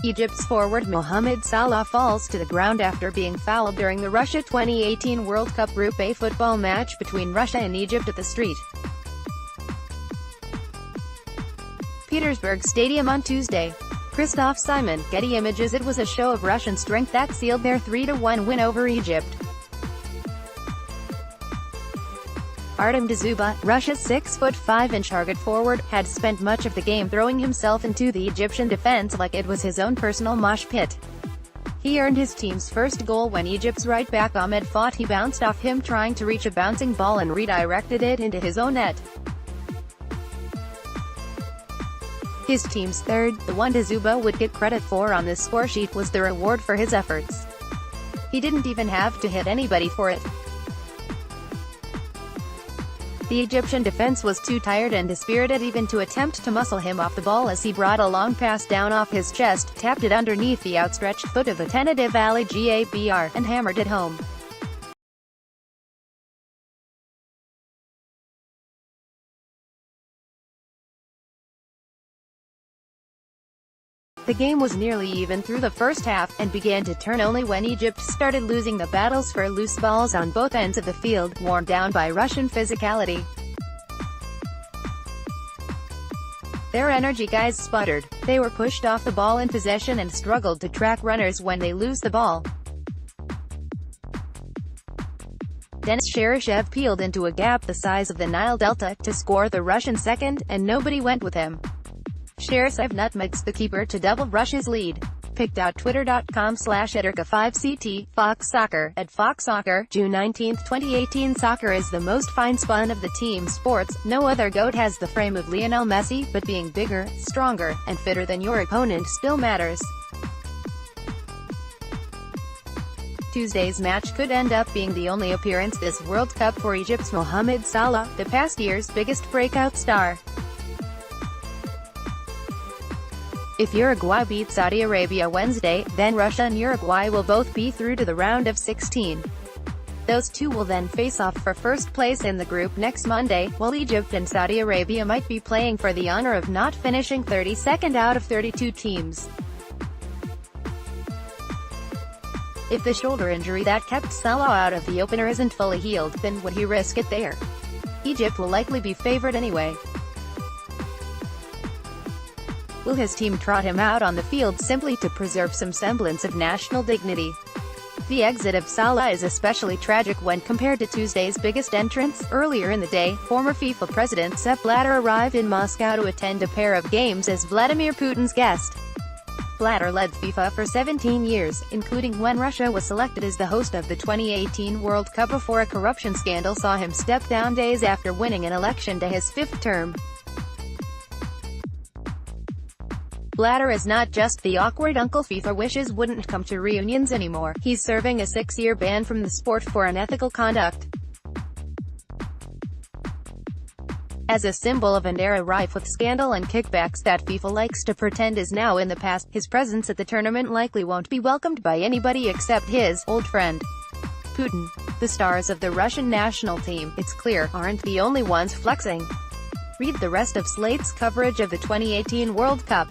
Egypt's forward Mohamed Salah falls to the ground after being fouled during the Russia 2018 World Cup Group A football match between Russia and Egypt at the St. Petersburg Stadium on Tuesday. CHRISTOPHE Simon, Getty Images It was a show of Russian strength that sealed their 3-1 win over Egypt. Artem Dzyuba, Russia's 6'5" target forward, had spent much of the game throwing himself into the Egyptian defense like it was his own personal mosh pit. He earned his team's first goal when Egypt's right back Ahmed Fatih bounced off him trying to reach a bouncing ball and redirected it into his own net. His team's third, the one Dzyuba would get credit for on this scoresheet, was the reward for his efforts. He didn't even have to hit anybody for it. The Egyptian defense was too tired and dispirited even to attempt to muscle him off the ball as he brought a long pass down off his chest, tapped it underneath the outstretched foot of the tentative Ali Gabr, and hammered it home. The game was nearly even through the first half, and began to turn only when Egypt started losing the battles for loose balls on both ends of the field, worn down by Russian physicality. Their energy guys sputtered. They were pushed off the ball in possession and struggled to track runners when they lose the ball. Denis Cheryshev peeled into a gap the size of the Nile Delta to score the Russian second, and nobody went with him. Cheryshev nutmegs the keeper to double Russia's lead. Pic.twitter.com/Ederka5CT, Fox Soccer, at Fox Soccer, June 19, 2018. Soccer is the most fine-spun of the team sports. No other GOAT has the frame of Lionel Messi, but being bigger, stronger, and fitter than your opponent still matters. Tuesday's match could end up being the only appearance this World Cup for Egypt's Mohamed Salah, the past year's biggest breakout star. If Uruguay beats Saudi Arabia Wednesday, then Russia and Uruguay will both be through to the round of 16. Those two will then face off for first place in the group next Monday, while Egypt and Saudi Arabia might be playing for the honor of not finishing 32nd out of 32 teams. If the shoulder injury that kept Salah out of the opener isn't fully healed, then would he risk it there? Egypt will likely be favored anyway. Will his team trot him out on the field simply to preserve some semblance of national dignity? The exit of Salah is especially tragic when compared to Tuesday's biggest entrance. Earlier in the day, former FIFA President Sepp Blatter arrived in Moscow to attend a pair of games as Vladimir Putin's guest. Blatter led FIFA for 17 years, including when Russia was selected as the host of the 2018 World Cup before a corruption scandal saw him step down days after winning an election to his fifth term. Blatter is not just the awkward uncle FIFA wishes wouldn't come to reunions anymore. He's serving a 6-year ban from the sport for unethical conduct. As a symbol of an era rife with scandal and kickbacks that FIFA likes to pretend is now in the past, his presence at the tournament likely won't be welcomed by anybody except his old friend, Putin. The stars of the Russian national team, it's clear, aren't the only ones flexing. Read the rest of Slate's coverage of the 2018 World Cup.